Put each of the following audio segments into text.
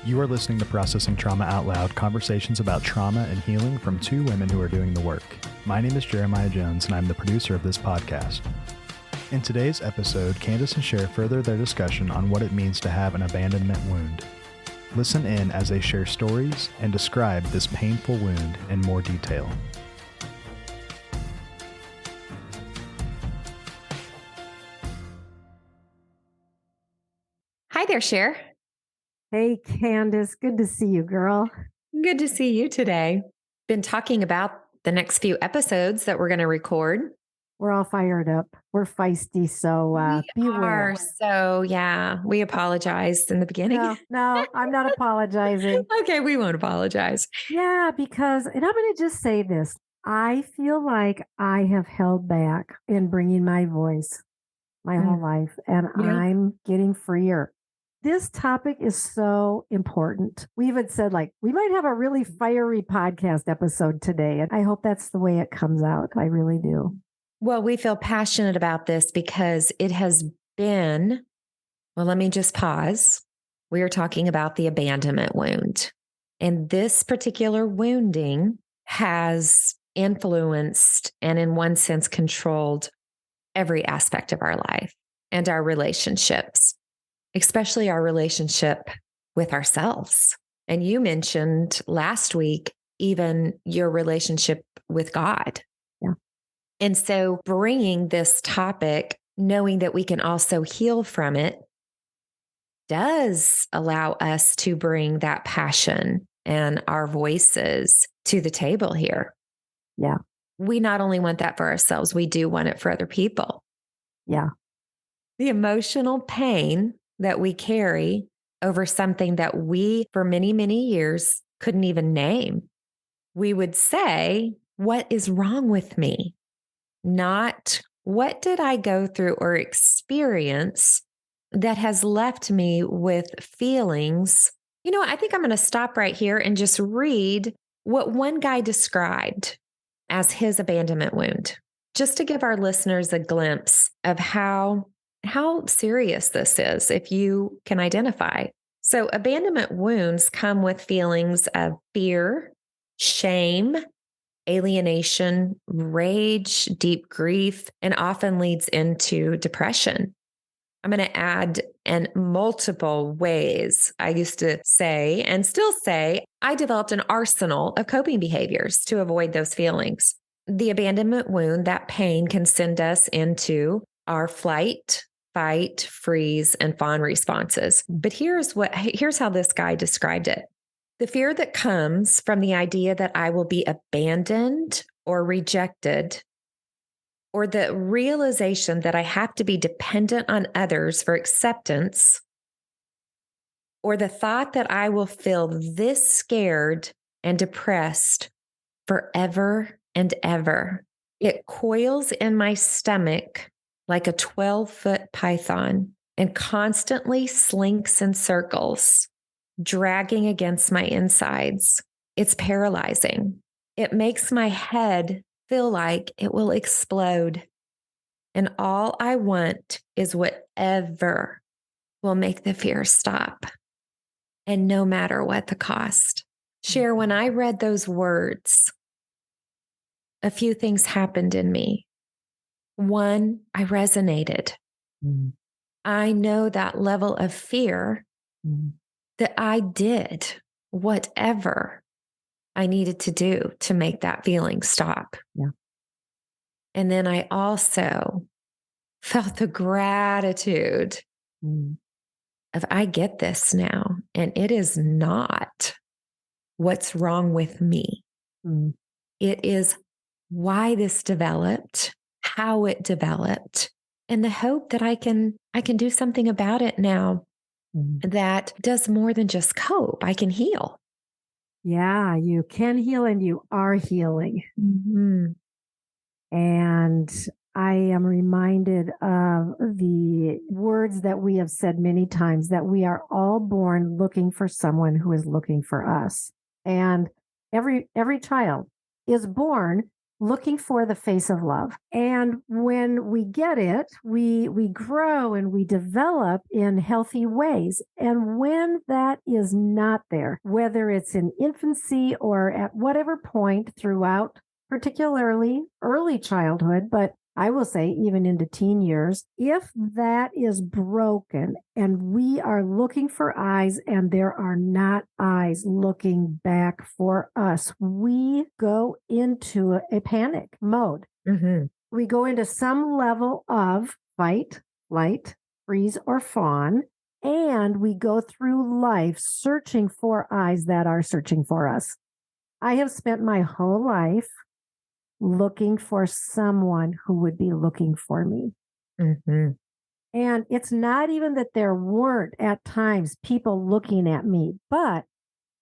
You are listening to Processing Trauma Out Loud, conversations about trauma and healing from two women who are doing the work. My name is Jeremiah Jones, and I'm the producer of this podcast. In today's episode, Kandace and Sher further their discussion on what it means to have an abandonment wound. Listen in as they share stories and describe this painful wound in more detail. Hi there, Sher. Hey, Kandace. Good to see you, girl. Good to see you today. Been talking about the next few episodes that we're going to record. We're all fired up. We're feisty, so beware. We apologize in the beginning. No, I'm not apologizing. Okay, we won't apologize. Yeah, because, and I'm going to just say this. I feel like I have held back in bringing my voice my whole life, and I'm getting freer. This topic is so important. We even said, we might have a really fiery podcast episode today, and I hope that's the way it comes out. I really do. Well, we feel passionate about this because it has been, let me just pause. We are talking about the abandonment wound. And this particular wounding has influenced and, in one sense, controlled every aspect of our life and our relationships, especially our relationship with ourselves. And you mentioned last week, even your relationship with God. Yeah. And so bringing this topic, knowing that we can also heal from it, does allow us to bring that passion and our voices to the table here. Yeah. We not only want that for ourselves, we do want it for other people. Yeah. The emotional pain that we carry over something that we, for many, many years, couldn't even name. We would say, what is wrong with me? Not what did I go through or experience that has left me with feelings. You know, I think I'm going to stop right here and just read what one guy described as his abandonment wound, just to give our listeners a glimpse of how serious this is, if you can identify. So abandonment wounds come with feelings of fear, shame, alienation, rage, deep grief, and often leads into depression. I'm going to add in multiple ways. I used to say, and still say, I developed an arsenal of coping behaviors to avoid those feelings. The abandonment wound, that pain can send us into our flight, fight, freeze, and fawn responses. But here's how this guy described it. The fear that comes from the idea that I will be abandoned or rejected, or the realization that I have to be dependent on others for acceptance, or the thought that I will feel this scared and depressed forever and ever. It coils in my stomach like a 12-foot python and constantly slinks in circles, dragging against my insides. It's paralyzing. It makes my head feel like it will explode. And all I want is whatever will make the fear stop. And no matter what the cost. Sher, when I read those words, a few things happened in me. One, I resonated. I know that level of fear that I did whatever I needed to do to make that feeling stop. Yeah. And then I also felt the gratitude of I get this now, and it is not what's wrong with me. It is why this developed, how it developed, and the hope that I can do something about it now that does more than just cope. I can heal. Yeah, you can heal, and you are healing. And I am reminded of the words that we have said many times, that we are all born looking for someone who is looking for us. And every child is born looking for the face of love. And when we get it, we grow and we develop in healthy ways. And when that is not there, whether it's in infancy or at whatever point throughout, particularly early childhood, but I will say even into teen years, if that is broken and we are looking for eyes and there are not eyes looking back for us, we go into a panic mode. Mm-hmm. We go into some level of fight, flight, freeze, or fawn, and we go through life searching for eyes that are searching for us. I have spent my whole life looking for someone who would be looking for me. Mm-hmm. And it's not even that there weren't at times people looking at me, but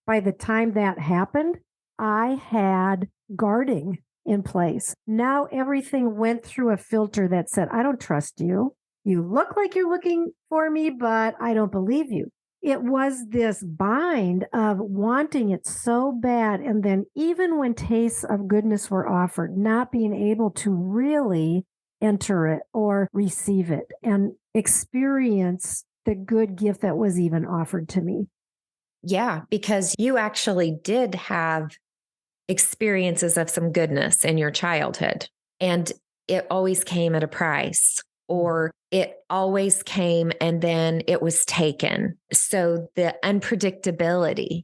by the time that happened, I had guarding in place. Now everything went through a filter that said, I don't trust you. You look like you're looking for me, but I don't believe you. It was this bind of wanting it so bad. And then even when tastes of goodness were offered, not being able to really enter it or receive it and experience the good gift that was even offered to me. Yeah, because you actually did have experiences of some goodness in your childhood, and it always came at a price, or it always came and then it was taken. So the unpredictability,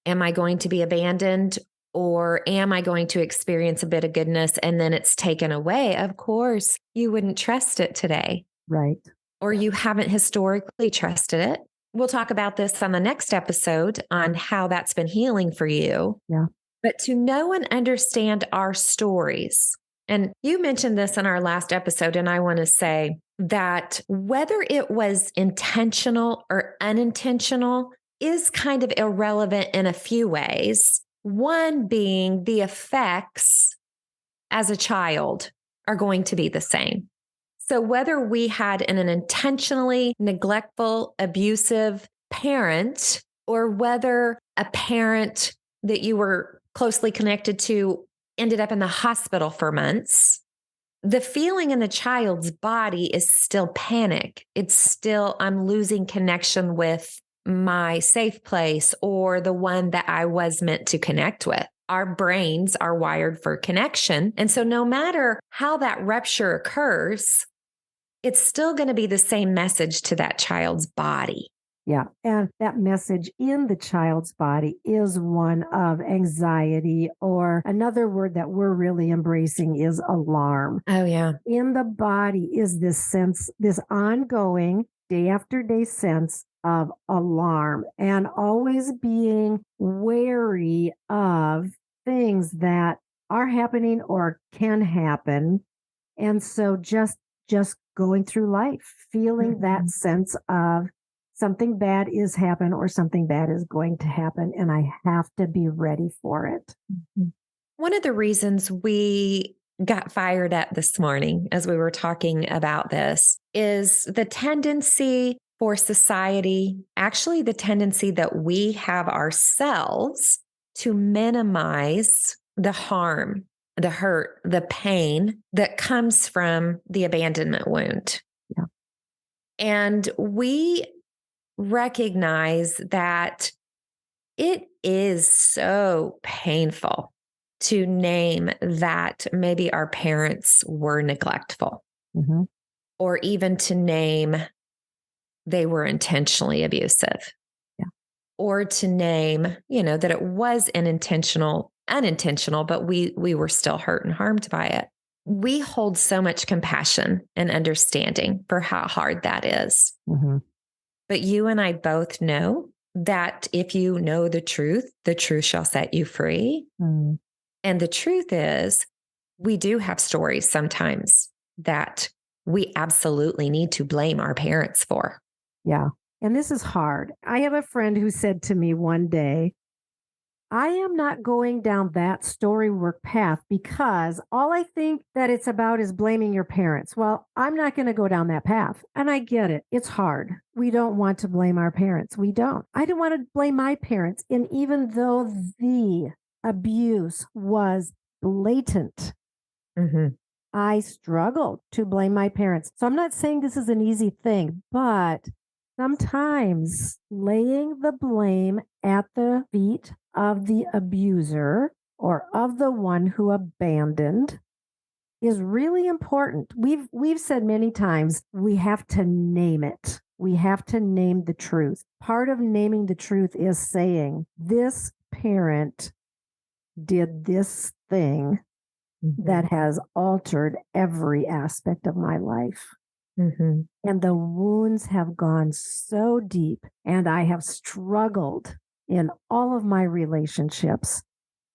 am I going to be abandoned, or am I going to experience a bit of goodness and then it's taken away? Of course, you wouldn't trust it today. Right. Or you haven't historically trusted it. We'll talk about this on the next episode on how that's been healing for you. Yeah. But to know and understand our stories, and you mentioned this in our last episode, and I want to say that whether it was intentional or unintentional is kind of irrelevant in a few ways. One being the effects as a child are going to be the same. So whether we had an intentionally neglectful, abusive parent, or whether a parent that you were closely connected to ended up in the hospital for months, the feeling in the child's body is still panic. It's still, I'm losing connection with my safe place or the one that I was meant to connect with. Our brains are wired for connection. And so no matter how that rupture occurs, it's still going to be the same message to that child's body. Yeah. And that message in the child's body is one of anxiety, or another word that we're really embracing is alarm. Oh, yeah. In the body is this sense, this ongoing day after day sense of alarm, and always being wary of things that are happening or can happen. And so just going through life, feeling that sense of something bad is happen or something bad is going to happen, and I have to be ready for it. One of the reasons we got fired up this morning as we were talking about this is the tendency for society, actually the tendency that we have ourselves to minimize the harm, the hurt, the pain that comes from the abandonment wound. Yeah. And we recognize that it is so painful to name that maybe our parents were neglectful, or even to name they were intentionally abusive, or to name, that it was unintentional, but we were still hurt and harmed by it. We hold so much compassion and understanding for how hard that is. But you and I both know that if you know the truth shall set you free. And the truth is, we do have stories sometimes that we absolutely need to blame our parents for. Yeah. And this is hard. I have a friend who said to me one day, I am not going down that story work path because all I think that it's about is blaming your parents. Well, I'm not going to go down that path. And I get it. It's hard. We don't want to blame our parents. We don't. I don't want to blame my parents. And even though the abuse was blatant. Mm-hmm. I struggled to blame my parents. So I'm not saying this is an easy thing, but sometimes laying the blame at the feet of the abuser or of the one who abandoned is really important. We've said many times we have to name it. We have to name the truth. Part of naming the truth is saying this parent did this thing that has altered every aspect of my life. Mm-hmm. And the wounds have gone so deep, and I have struggled in all of my relationships.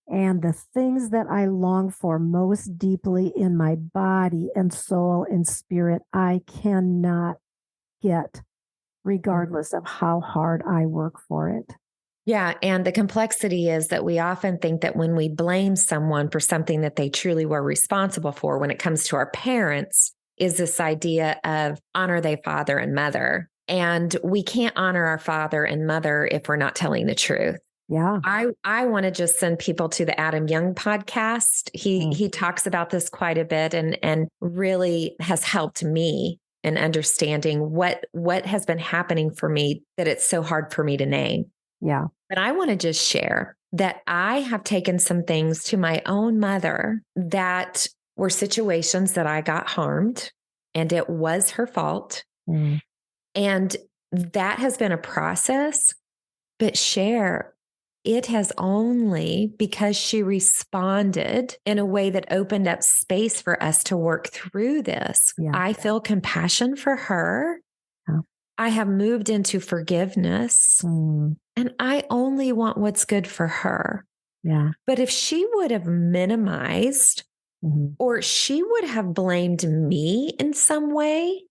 And the things that I long for most deeply in my body and soul and spirit, I cannot get, regardless of how hard I work for it. Yeah. And the complexity is that we often think that when we blame someone for something that they truly were responsible for, when it comes to our parents, is this idea of honor thy father and mother. And we can't honor our father and mother if we're not telling the truth. Yeah. I want to just send people to the Adam Young podcast. He talks about this quite a bit and really has helped me in understanding what has been happening for me that it's so hard for me to name. Yeah. But I want to just share that I have taken some things to my own mother that were situations that I got harmed, and it was her fault. And that has been a process. But Sher, it has only because she responded in a way that opened up space for us to work through this. Yeah. I feel compassion for her. Yeah. I have moved into forgiveness. And I only want what's good for her. Yeah. But if she would have minimized or she would have blamed me in some way,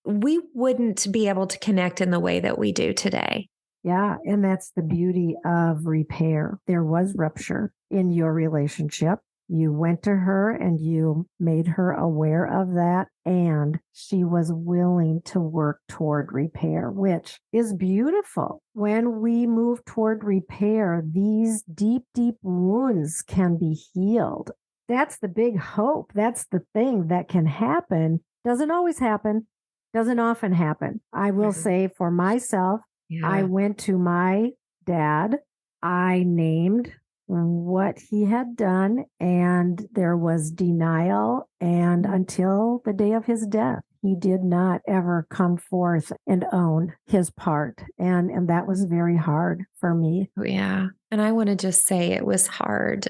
we wouldn't be able to connect in the way that we do today. Yeah. And that's the beauty of repair. There was rupture in your relationship. You went to her and you made her aware of that. And she was willing to work toward repair, which is beautiful. When we move toward repair, these deep, deep wounds can be healed. That's the big hope. That's the thing that can happen. Doesn't always happen. Doesn't often happen. I will say for myself, I went to my dad. I named what he had done, and there was denial. And until the day of his death, he did not ever come forth and own his part. And that was very hard for me. Oh, yeah. And I want to just say it was hard.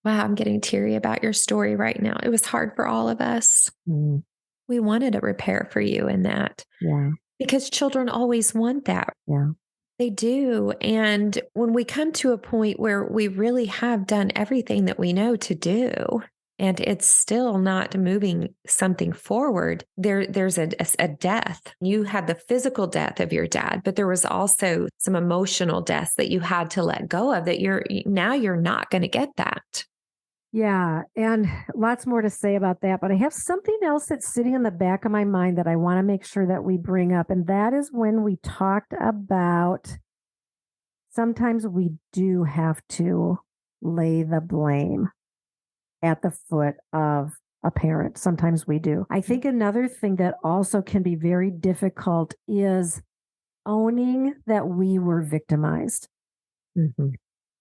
Wow, I'm getting teary about your story right now. It was hard for all of us. We wanted a repair for you in that. Yeah. Because children always want that. Yeah. They do. And when we come to a point where we really have done everything that we know to do, and it's still not moving something forward, there's a death. You had the physical death of your dad, but there was also some emotional deaths that you had to let go of that you're not going to get that. Yeah, and lots more to say about that, but I have something else that's sitting in the back of my mind that I want to make sure that we bring up, and that is when we talked about sometimes we do have to lay the blame at the foot of a parent. Sometimes we do. I think another thing that also can be very difficult is owning that we were victimized.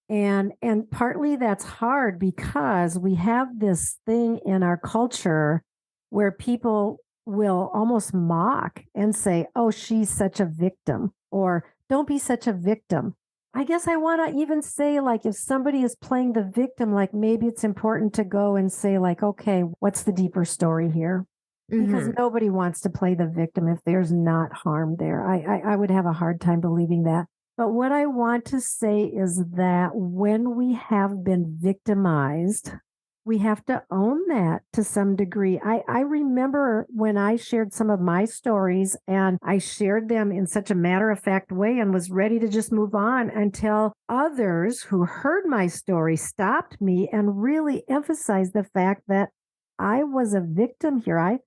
And partly that's hard because we have this thing in our culture where people will almost mock and say, oh, she's such a victim, or don't be such a victim. I guess I want to even say, like, if somebody is playing the victim, like maybe it's important to go and say, like, okay, what's the deeper story here? Because nobody wants to play the victim if there's not harm there. I would have a hard time believing that. But what I want to say is that when we have been victimized, we have to own that to some degree. I remember when I shared some of my stories, and I shared them in such a matter-of-fact way and was ready to just move on until others who heard my story stopped me and really emphasized the fact that I was a victim here.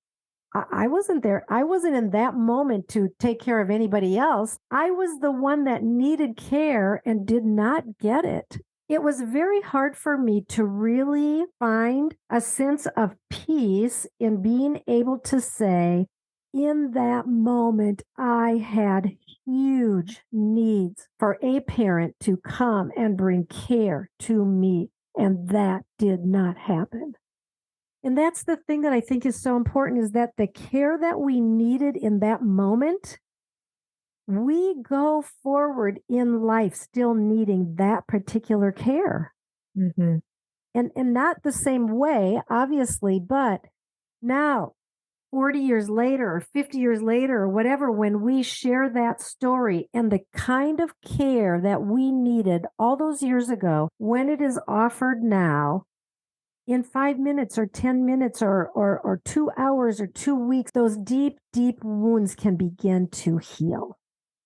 I wasn't there. I wasn't in that moment to take care of anybody else. I was the one that needed care and did not get it. it was very hard for me to really find a sense of peace in being able to say, in that moment, I had huge needs for a parent to come and bring care to me. And that did not happen. And that's the thing that I think is so important is that the care that we needed in that moment, we go forward in life still needing that particular care. Mm-hmm. And not the same way, obviously, but now 40 years later or 50 years later or whatever, when we share that story and the kind of care that we needed all those years ago, when it is offered now in 5 minutes or 10 minutes or 2 hours or 2 weeks, those deep, deep wounds can begin to heal.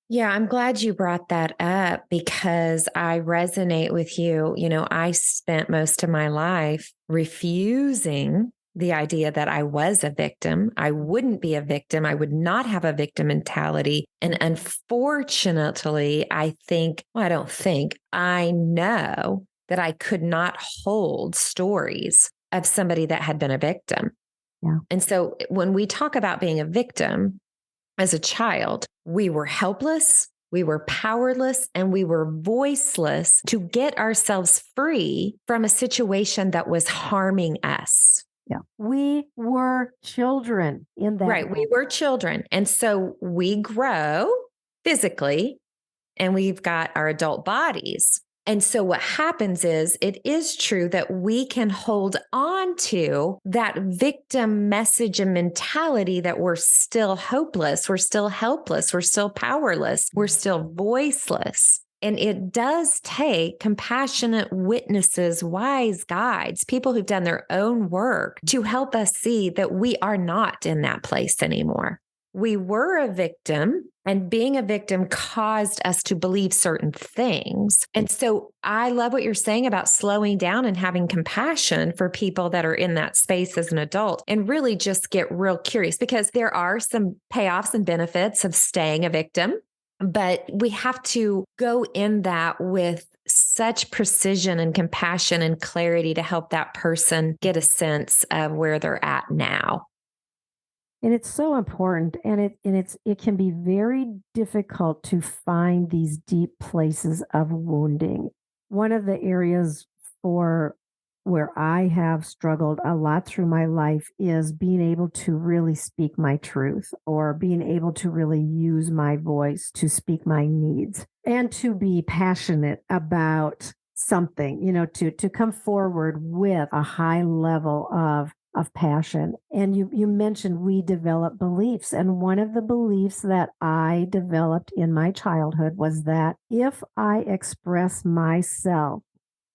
Yeah, I'm glad you brought that up because I resonate with you. You know, I spent most of my life refusing the idea that I was a victim. I wouldn't be a victim. I would not have a victim mentality. And unfortunately, I know that I could not hold stories of somebody that had been a victim. Yeah. And so when we talk about being a victim, as a child, we were helpless, we were powerless, and we were voiceless to get ourselves free from a situation that was harming us. Yeah. We were children in that. Right. We were children. And so we grow physically and we've got our adult bodies. And so what happens is it is true that we can hold on to that victim message and mentality that we're still hopeless, we're still helpless, we're still powerless, we're still voiceless. And it does take compassionate witnesses, wise guides, people who've done their own work to help us see that we are not in that place anymore. We were a victim, and being a victim caused us to believe certain things. And so I love what you're saying about slowing down and having compassion for people that are in that space as an adult and really just get real curious because there are some payoffs and benefits of staying a victim, but we have to go in that with such precision and compassion and clarity to help that person get a sense of where they're at now. And it's so important, and it can be very difficult to find these deep places of wounding. One of the areas for where I have struggled a lot through my life is being able to really speak my truth or being able to really use my voice to speak my needs and to be passionate about something, to come forward with a high level of passion. And you mentioned we develop beliefs. And one of the beliefs that I developed in my childhood was that if I express myself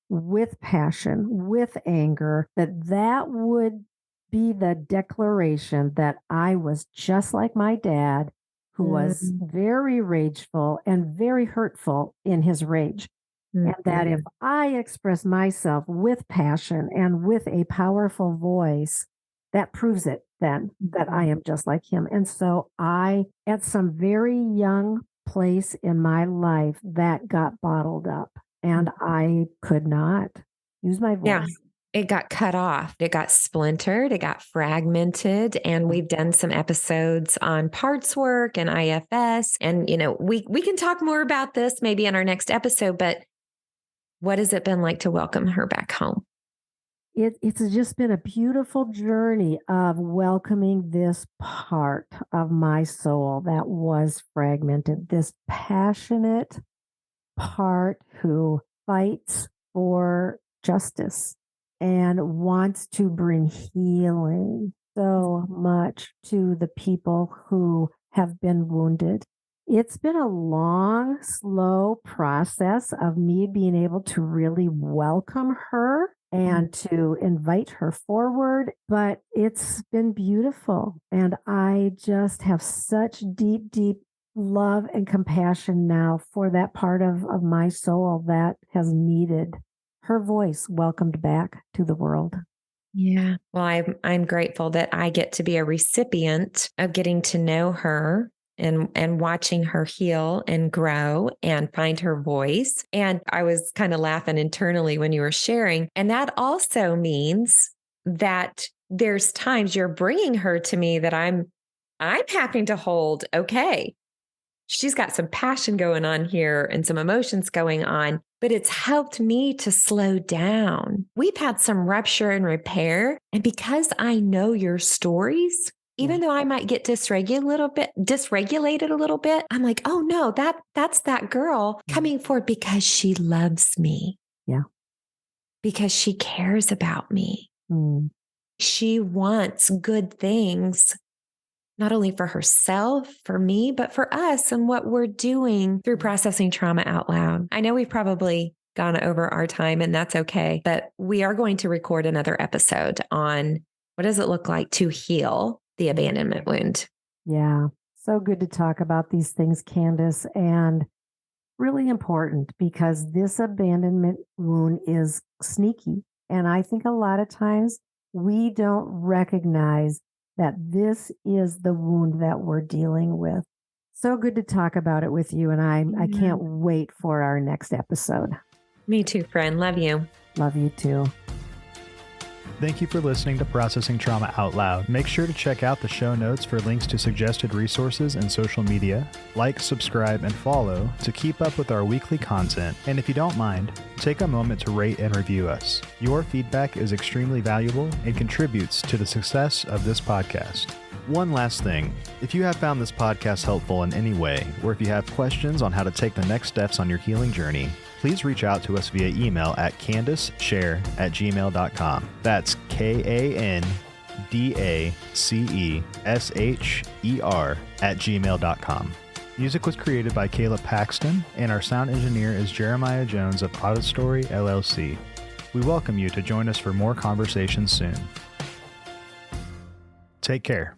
with passion, with anger, that would be the declaration that I was just like my dad, who was very rageful and very hurtful in his rage. And that if I express myself with passion and with a powerful voice, that proves it then that I am just like him. And so at some very young place in my life, that got bottled up and I could not use my voice. Yeah. It got cut off. It got splintered. It got fragmented. And we've done some episodes on parts work and IFS. And, we can talk more about this maybe in our next episode, but what has it been like to welcome her back home? It's just been a beautiful journey of welcoming this part of my soul that was fragmented, this passionate part who fights for justice and wants to bring healing so much to the people who have been wounded. It's been a long, slow process of me being able to really welcome her and to invite her forward, but it's been beautiful. And I just have such deep, deep love and compassion now for that part of my soul that has needed her voice welcomed back to the world. Yeah. Well, I'm grateful that I get to be a recipient of getting to know her and watching her heal and grow and find her voice. And I was kind of laughing internally when you were sharing. And that also means that there's times you're bringing her to me that I'm having to hold. Okay, she's got some passion going on here and some emotions going on, but it's helped me to slow down. We've had some rupture and repair. And because I know your stories, even though I might get dysregulated a little bit, I'm like, oh no, that's that girl coming forward because she loves me. Yeah. Because she cares about me. Mm. She wants good things, not only for herself, for me, but for us and what we're doing through processing trauma out loud. I know we've probably gone over our time, and that's okay, but we are going to record another episode on what does it look like to heal the abandonment wound. Yeah. So good to talk about these things, Kandace, and really important because this abandonment wound is sneaky. And I think a lot of times we don't recognize that this is the wound that we're dealing with. So good to talk about it with you. And I can't wait for our next episode. Me too, friend. Love you. Love you too. Thank you for listening to Processing Trauma Out Loud. Make sure to check out the show notes for links to suggested resources and social media. Like, subscribe, and follow to keep up with our weekly content. And if you don't mind, take a moment to rate and review us. Your feedback is extremely valuable and contributes to the success of this podcast. One last thing, if you have found this podcast helpful in any way, or if you have questions on how to take the next steps on your healing journey, please reach out to us via email at KandaceSher@gmail.com. That's KandaceSher@gmail.com. Music was created by Caleb Paxton, and our sound engineer is Jeremiah Jones of AutoStory LLC. We welcome you to join us for more conversations soon. Take care.